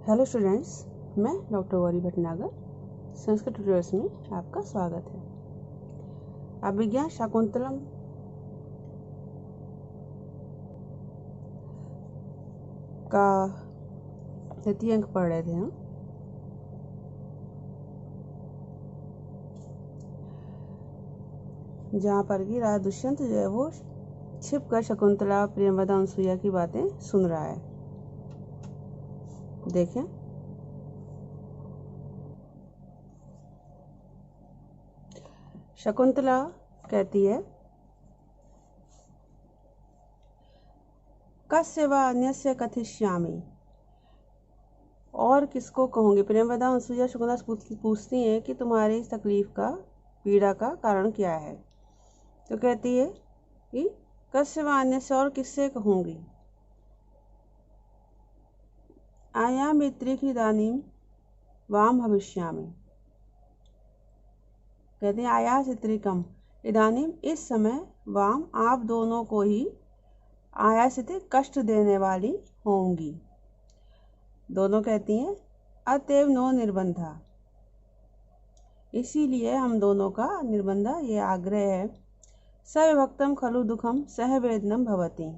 Hello students, मैं doctor Gauri Bhatnagar Sanskrit tutorials में आपका स्वागत है। अभिज्ञा शाकुंतलम का तृतीय अंक पढ़ रहे थे हम। जहाँ पर कि राजा दुष्यंत जो है वो छिप कर शकुंतला, प्रियंवदा, अनसुईया की बातें सुन रहा है। देखें, शकुंतला कहती है, कस्य वा अन्यस्य कथिष्यामि, और किसको कहूँगी। प्रियंवदा, अनसुईया शकुंतला पूछती हैं कि तुम्हारी इस तकलीफ का, पीड़ा का कारण क्या है। तो कहती है कि कस्य वा अन्यस्य, और किससे कहूँगी। आया मित्रिक इदानीं वाम भविष्यामि, कहते हैं आया चित्रिकम इदानीं, इस समय, वाम, आप दोनों को ही, आया से कष्ट देने वाली होंगी। दोनों कहती हैं अतएव नो निर्बंधा, इसीलिए हम दोनों का निर्बंधा, ये आग्रह है। सविभक्तम खलु दुखम सहवेदनम भवति,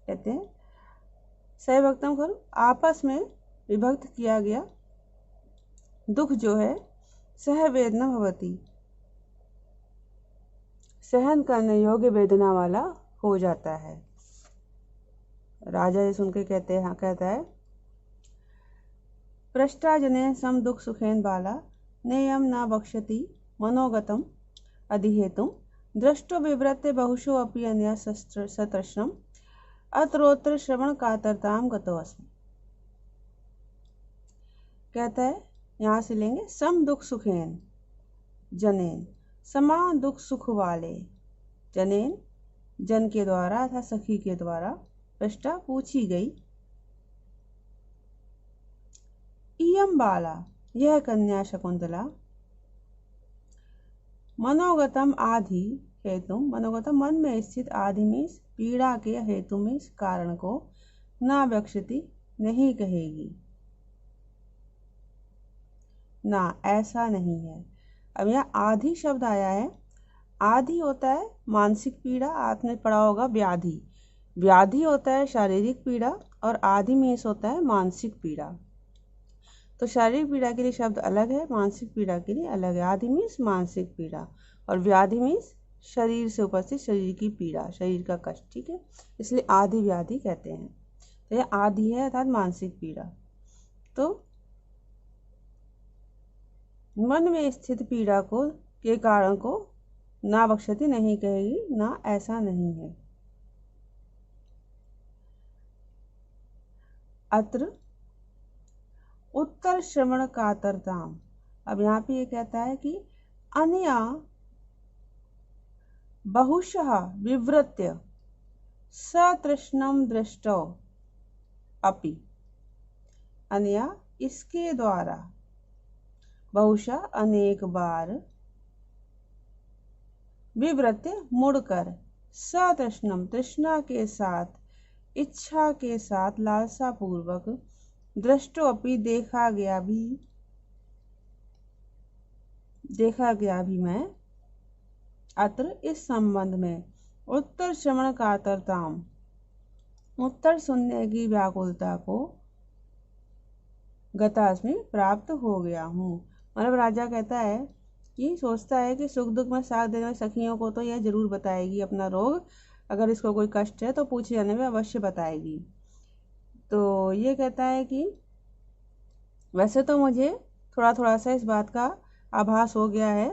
कहते हैं सविभक्तम खलु, आपस में विभक्त किया गया दुख जो है, सहवेदनम भवति, सहन करने योग्य वेदना वाला हो जाता है। राजा ये सुन के कहता है पृष्ठा जने सम दुख सुखेन बाला, नेयम न बक्ष्यति मनोगतम अधिहेतुम, दृष्टो विव्रते बहुशो अपि अन्य सतृष्णम, अत्रोत्र श्रवण कातरताम गतोऽस्मि। कहता है, यहाँ से लेंगे, सम दुख सुखेन जनेन, समान दुख सुख वाले, जनेन जन के द्वारा अथवा सखी के द्वारा, पृष्ठा पूछी गई, इयम बाला यह कन्या शकुंतला, मनोगतम आधि हेतु, मनोगतम मन में स्थित, आधि में पीड़ा के, हेतु में कारण को, ना व्यक्षति नहीं कहेगी, ना ऐसा नहीं है। अब यहाँ आधि शब्द आया है। आधि होता है मानसिक पीड़ा, आपने पढ़ा होगा व्याधि, व्याधि होता है शारीरिक पीड़ा, और आधि मीन्स होता है मानसिक पीड़ा। तो शारीरिक पीड़ा के लिए शब्द अलग है, मानसिक पीड़ा के लिए अलग है। आधि मीन्स मानसिक पीड़ा, और व्याधि मीन्स शरीर से उपस्थित शरीर की पीड़ा, शरीर का कष्ट, ठीक है, इसलिए आधि व्याधि कहते हैं। तो यह आधि है अर्थात मानसिक पीड़ा। तो मन में स्थित पीड़ा को, के कारण को ना बख्शती नहीं कहेगी, ना ऐसा नहीं है। अत्र उत्तर श्रवण कातरताम, अब यहाँ पे ये कहता है कि अनया बहुशः विवृत्य सतृष्णम दृष्टो अपि, अनया इसके द्वारा, बहुशः अनेक बार, विवृत्य मुड़कर, सतृष्णम तृष्णा के साथ, इच्छा के साथ, लालसा पूर्वक, दृष्टो अपि देखा गया भी मैं, अत्र इस संबंध में, उत्तर श्रवण कातरताम, उत्तर सुनने की व्याकुलता को, गतास्मि प्राप्त हो गया हूँ। मतलब राजा कहता है कि सोचता है कि सुख दुख में साथ देने वाली सखियों को तो यह जरूर बताएगी अपना रोग, अगर इसको कोई कष्ट है तो पूछे जाने में अवश्य बताएगी। तो ये कहता है कि वैसे तो मुझे थोड़ा थोड़ा सा इस बात का आभास हो गया है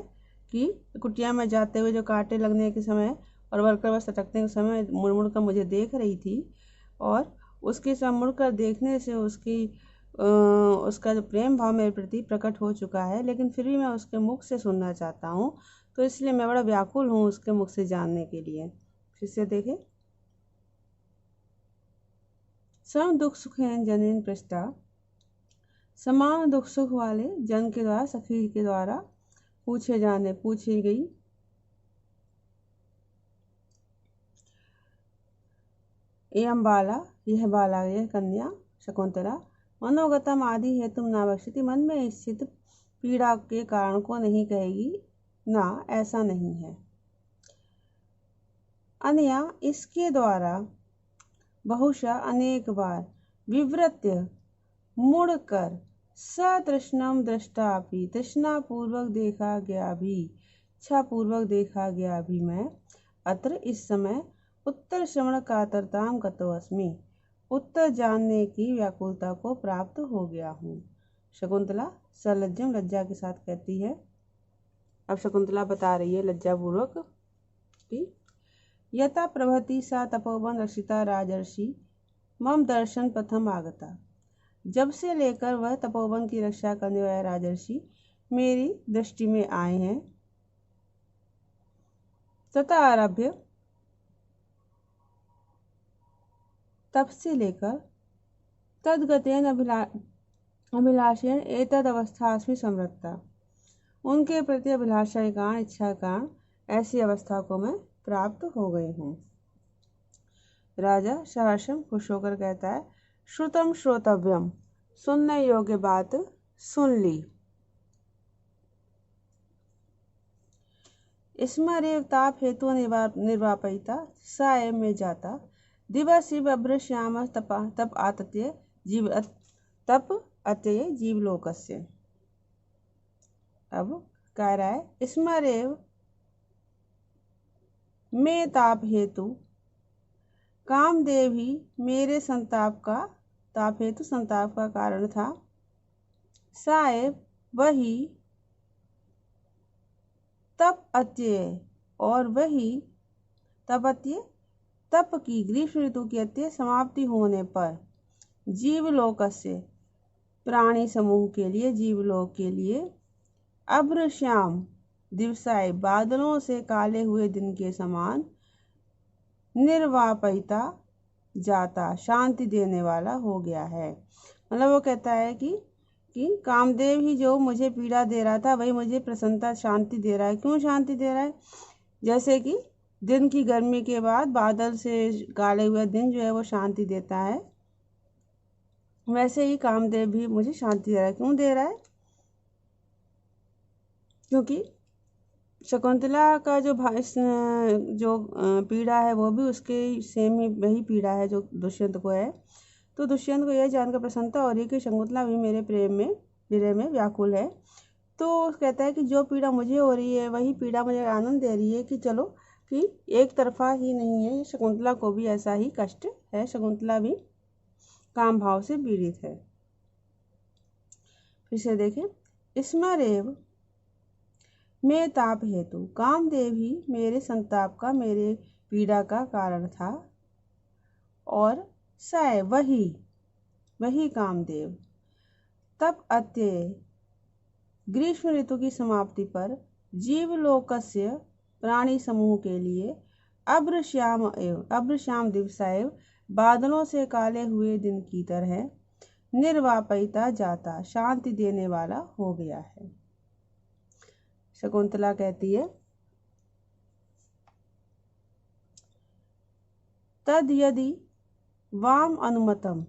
कि कुटिया में जाते हुए जो कांटे लगने के समय और वर्कर बस सटकने के समय मुड़ मुड़ कर मुझे देख रही थी, और उसके सब मुड़ कर देखने से उसका जो प्रेम भाव मेरे प्रति प्रकट हो चुका है, लेकिन फिर भी मैं उसके मुख से सुनना चाहता हूँ, तो इसलिए मैं बड़ा व्याकुल हूँ उसके मुख से जानने के लिए। फिर से देखें, सम दुख सुखेन जनेन पृष्ठा, समान दुख सुख वाले जन के द्वारा, सखी के द्वारा पूछी गई, एवं बाला यह कन्या शकुंतला मनोगतम आदि हेतुम नावक्षति, मन में स्थित पीड़ा के कारण को नहीं कहेगी, ना ऐसा नहीं है। अनया इसके द्वारा बहुशः अनेक बार विवृत्य मुड़कर सतृष्णम दृष्टापि, तृष्णा पूर्वक देखा गया भी, इच्छा पूर्वक देखा गया भी मैं अत्र इस समय उत्तर श्रवण कातरताम गतो अस्मि, उत्तर जानने की व्याकुलता को प्राप्त हो गया हूँ। शकुंतला सलज्जम लज्जा के साथ कहती है। अब शकुंतला बता रही है लज्जा पूर्वक कि यथा प्रभति सा तपोवन रक्षिता राजर्षि मम दर्शन प्रथम आगता, जब से लेकर वह तपोवन की रक्षा करने वाले राजर्षि मेरी दृष्टि में आए हैं, तथा आरभ्य तब से लेकर तदगतेन अभिलाषेण एतद अवस्थास्मि समृत्ता, उनके प्रति अभिलाषा के कारण, इच्छा के कारण ऐसी अवस्था को मैं प्राप्त हो गई हूँ। राजा सहर्षम खुश होकर कहता है, श्रुतम श्रोतव्यम, सुनने योग्य बात सुन ली। स्मरेव ताप हेतु निर्वापयिता सा एव में जाता, दिवस शिव अभ्र श्याम तप आतत्य जीव तप अत्यय जीवलोकस्य। अब कह रहा है स्मरेव में ताप हेतु, कामदेव ही मेरे संताप का कारण था। साएब वही तप अत्यय, और वही तपत्य तप की ग्रीष्म ऋतु की अत्यय समाप्ति होने पर जीवलोक से प्राणी समूह के लिए, जीवलोक के लिए अभ्र श्याम दिवसाए बादलों से काले हुए दिन के समान निर्वापयिता जाता, शांति देने वाला हो गया है। मतलब वो कहता है कि कामदेव ही जो मुझे पीड़ा दे रहा था वही मुझे प्रसन्नता शांति दे रहा है। क्यों शांति दे रहा है? जैसे कि दिन की गर्मी के बाद बादल से काले हुए दिन जो है वो शांति देता है, वैसे ही कामदेव भी मुझे शांति दे रहा है। क्यों दे रहा है? क्योंकि शकुंतला का जो पीड़ा है वो भी उसके सेम ही वही पीड़ा है जो दुष्यंत को है। तो दुष्यंत को यह जानकर प्रसन्नता हो रही है कि शकुंतला भी मेरे विरह में व्याकुल है। तो कहता है कि जो पीड़ा मुझे हो रही है वही पीड़ा मुझे आनंद दे रही है कि चलो कि एक तरफा ही नहीं है, शकुंतला को भी ऐसा ही कष्ट है, शकुंतला भी काम भाव से पीड़ित है। फिर से देखें, स्मरेव में ताप हेतु, कामदेव ही मेरे संताप का, मेरे पीड़ा का कारण था। और सय वही कामदेव तप अत्यय ग्रीष्म ऋतु की समाप्ति पर जीवलोकस्य प्राणी समूह के लिए अभ्र श्याम दिवसाएव बादलों से काले हुए दिन की तरह निर्वापयिता जाता, शांति देने वाला हो गया है। शकुंतला कहती है, तद यदि वाम अनुमतम,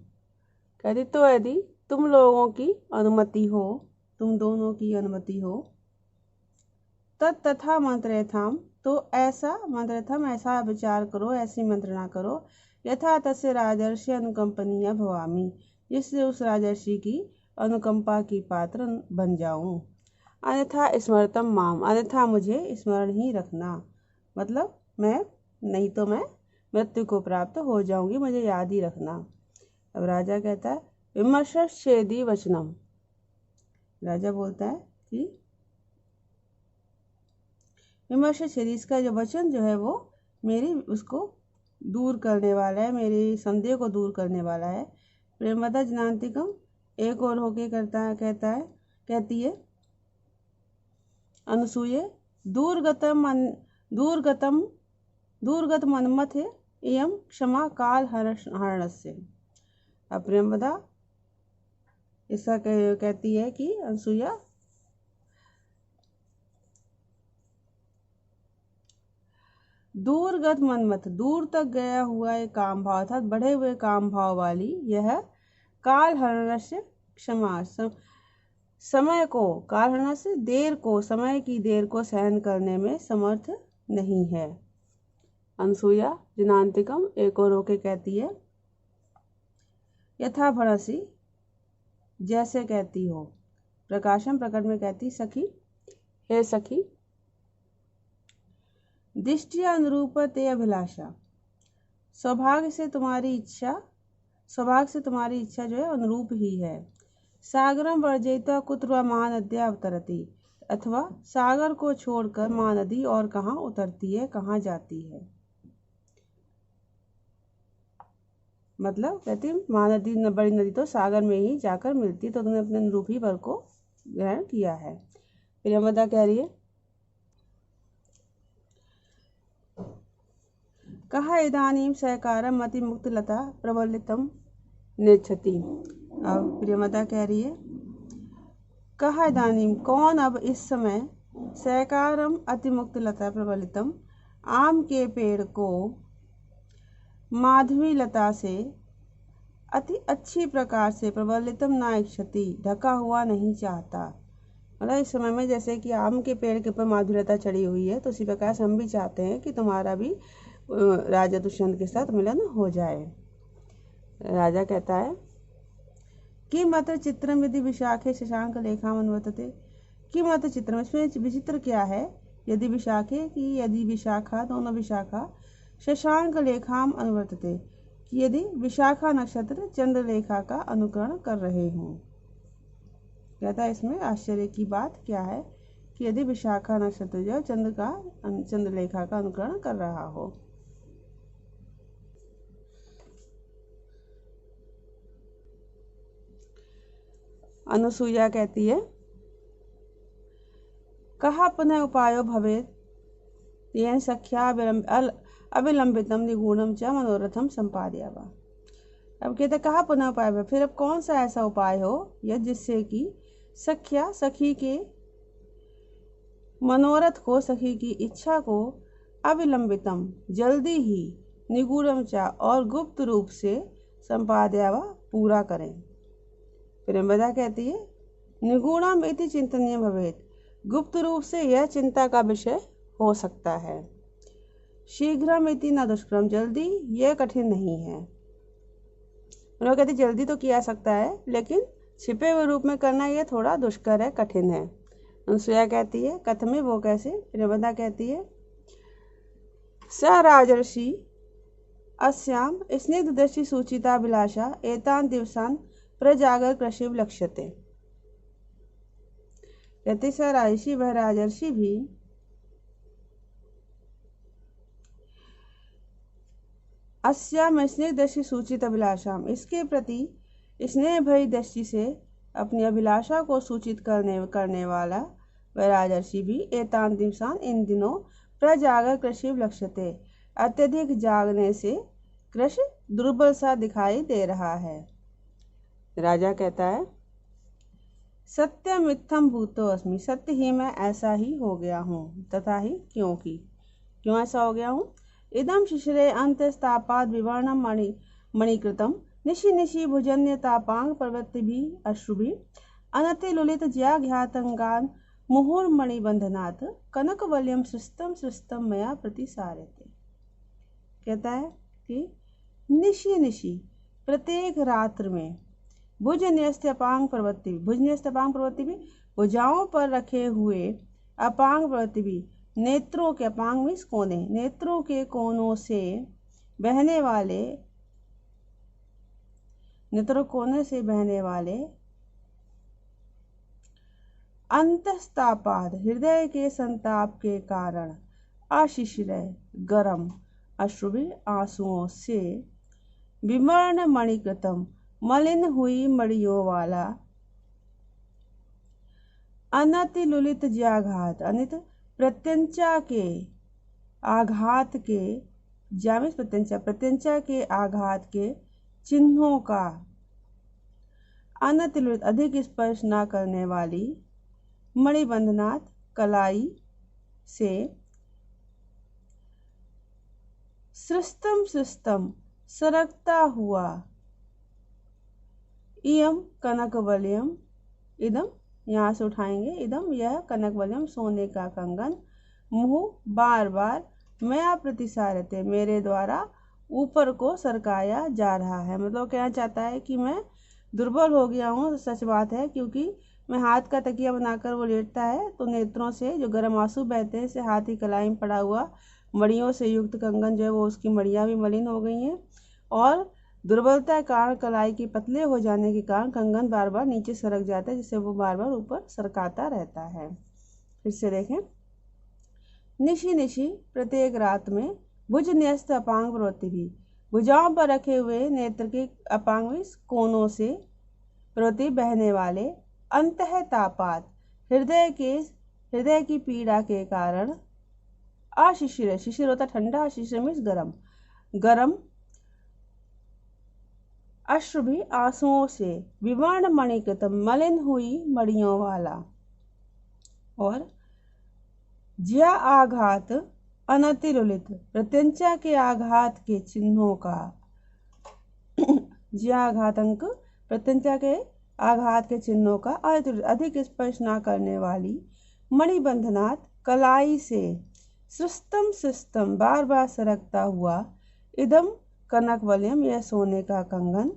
कहती तो यदि तुम लोगों की अनुमति हो, तुम दोनों की अनुमति हो, तथा मंत्रेथाम, तो ऐसा मंत्रेथम, ऐसा विचार करो, ऐसी मंत्रणा करो, यथा तस्य राजर्षि अनुकंपनीय भवामी, जिससे उस राजर्षि की अनुकंपा की पात्र बन जाऊं। अन्यथा स्मरतम माम, अन्यथा मुझे स्मरण ही रखना, मतलब मैं नहीं तो मैं मृत्यु को प्राप्त हो जाऊंगी, मुझे याद ही रखना। अब राजा कहता है, विमर्शेदी वचनम, राजा बोलता है कि विमर्शेदी, इसका जो वचन जो है वो मेरी उसको दूर करने वाला है, मेरे संदेह को दूर करने वाला है। प्रेमवदा जनांतिकम, एक और होके कहती है अनुसूये, दूरगत मनमथ है एवं क्षमा काल हरणस्य। अब प्रेमवदा ऐसा कहती है कि अनुसूया दूरगत मनमथ, दूर तक गया हुआ एक काम भाव था, बढ़े हुए काम भाव वाली यह काल हरणस्य क्षमा, समय को, काल हरणस्य देर को, समय की देर को सहन करने में समर्थ नहीं है। अनसूया जिनांतिकम एक और होके कहती है, यथा भरसी, जैसे कहती हो। प्रकाशम प्रकट में कहती, सखी, हे सखी, दृष्टिया अनुरूप ते अभिलाषा, सौभाग्य से तुम्हारी इच्छा जो है अनुरूप ही है। सागरम वर्जयित्वा कुत्र महानद्या अवतरति, अथवा सागर को छोड़कर महानदी और कहाँ उतरती है, कहाँ जाती है। मतलब कहती महानदी, बड़ी नदी तो सागर में ही जाकर मिलती, तो तुमने अपने अनुरूप ही वर को ग्रहण किया है। फिर यमदा कह रही है, कहा इदानीम सहकारम अति मुक्तिलता प्रबलितम नेच्छति। अब प्रियमदा कह रही है, कहा इदानीम, कौन अब इस समय, सहकारम अति मुक्तिलता प्रबलितम, आम के पेड़ को माधवी लता से अति अच्छी प्रकार से, प्रबलितम ना इच्छति, ढका हुआ नहीं चाहता। मतलब इस समय में जैसे कि आम के पेड़ के ऊपर माधवी लता चढ़ी हुई है, तो उसी प्रकार से हम भी चाहते हैं कि तुम्हारा भी राजा दुष्यंत के साथ मिलन हो जाए। राजा कहता है कि मात्र चित्रम यदि विशाखे शशांक लेखाम अनुवर्तते, कि मात्र चित्रम, इसमें विचित्र क्या है, यदि विशाखे की, यदि विशाखा, दोनों विशाखा, शशांक लेखाम अनुवर्तते, कि यदि विशाखा नक्षत्र चंद्रलेखा का अनुकरण कर रहे हों। कहता है इसमें आश्चर्य की बात क्या है कि यदि विशाखा नक्षत्र जो चंद्रलेखा का अनुकरण कर रहा हो। अनुसूया कहती है, कहा पुनः उपायो भवेत् येन सख्या अविलंबितम निगूढ़म च मनोरथम संपादयावा। अब कहते कहा पुनः उपाय भवेत्, फिर अब कौन सा ऐसा उपाय हो या जिससे कि सख्या, सखी के मनोरथ को, सखी की इच्छा को, अविलंबितम, जल्दी ही, निगूढ़म च, और गुप्त रूप से, संपादयावा, पूरा करें। प्रेमदा कहती है, निगूढ़म इति चिंतनीय भवेत्, गुप्त रूप से यह चिंता का विषय हो सकता है। शीघ्रम इति न दुष्कर्म, जल्दी यह कठिन नहीं है। उन्होंने कहती जल्दी तो किया सकता है, लेकिन छिपे हुए रूप में करना यह थोड़ा दुष्कर है, कठिन है। अनुसूया कहती है, कथमे, वो कैसे। प्रेमदा कहती है, स राजर्षि अस्याम स्निग्ध दृष्टि सूचिताभिलाषा एतान दिवसान प्रजागर कृषि लक्ष्यते। कहते स राजर्षि, वह राजर्षि भी अस्याम स्नेह दृष्टि सूचित अभिलाषाम, इसके प्रति स्नेह भरी दृष्टि से अपनी अभिलाषा को सूचित करने वाला वह राजर्षि भी एतान दिवसान, इन दिनों प्रजागर कृषि लक्ष्यते, अत्यधिक जागने से कृषि दुर्बल सा दिखाई दे रहा है। राजा कहता है, सत्यम इत्थम भूतो अस्मि, सत्य ही मैं ऐसा ही हो गया हूँ, तथा ही क्योंकि, क्यों ऐसा हो गया हूँ। इदम शिशिरे अंतस्तापाद विवर्णम मणिकृतम निशि निशि भुजन्य तापांग प्रवृत्ति भी अश्रुभि अनति लुलित ज्याघ्यातंगान मुहुर्मणिबंधनात् कनकवल्यम सृष्टम मया प्रतिसारते। कहता है कि निशि निशि, प्रत्येक रात्र में, भुज न्यस्त अपांग प्रवृत्ति, भुज न्यस्त अपांग प्रवृत्ति भी, भुजाओं पर रखे हुए, अपांग प्रवृत्ति भी, नेत्रों के, अपांग मीन्स कोने, नेत्रों के कोनों से बहने वाले, नेत्रों कोने से बहने वाले, अंतस्तापाद, हृदय के संताप के कारण, अशिशिरय, गरम, अश्रुभि, आंसुओं से, विमर्ण मणिकृतम, मलिन हुई मड़ियों वाला, अनति लुलित ज्याघात, अनित प्रत्यंचा के आघात के, जामिस प्रत्यंचा के आघात के चिन्हों का, अनति लुलित, अधिक स्पर्श न करने वाली, मणिबंधनात्, कलाई से, सृष्टम सरकता हुआ, इयम कनकवलयम, इदम यहाँ से उठाएंगे, इदम यह कनकवलयम सोने का कंगन, मुँह बार बार, मैं प्रतिसारते मेरे द्वारा ऊपर को सरकाया जा रहा है। मतलब कहना चाहता है कि मैं दुर्बल हो गया हूँ। तो सच बात है, क्योंकि मैं हाथ का तकिया बनाकर वो लेटता है तो नेत्रों से जो गर्म आंसू बहते हैं, से हाथ की कलाई में पड़ा हुआ मड़ियों से युक्त कंगन जो है वो उसकी मड़ियाँ भी मलिन हो गई हैं, और दुर्बलता के कारण कलाई के पतले हो जाने के कारण कंगन बार बार नीचे सरक जाता है, जिससे वो बार बार ऊपर सरकाता रहता है। फिर से देखें, निशी निशी प्रत्येक रात में भुज न्यस्त अपांग प्रवृत्ति भी, भुजाओं पर रखे हुए नेत्र के अपांग कोनों से प्रवृत्ति बहने वाले, अंतः तापात हृदय की पीड़ा के कारण, अशिशिर, शिशिर होता ठंडा, अशिशिर मीन्स गरम, गरम अश्रु भी आंसुओं से, विवर्ण मणिकृत मलिन हुई मड़ियों वाला, और ज्या आघात अनतिरुलित प्रत्यंचा के आघात के चिन्हों का, ज्या आघातंक प्रत्यंचा के आघात के चिन्हों का अधिक स्पर्श न करने वाली, मणिबंधनात् कलाई से सुस्तम सुस्तम बार बार सरकता हुआ, इदम कनकवलयम यह सोने का कंगन,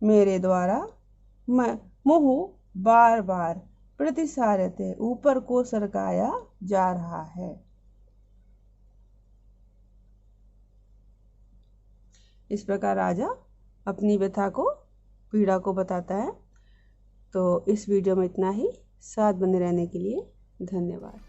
मेरे द्वारा मुँह बार बार प्रतिसारते ऊपर को सरकाया जा रहा है। इस प्रकार राजा अपनी व्यथा को, पीड़ा को बताता है। तो इस वीडियो में इतना ही। साथ बने रहने के लिए धन्यवाद।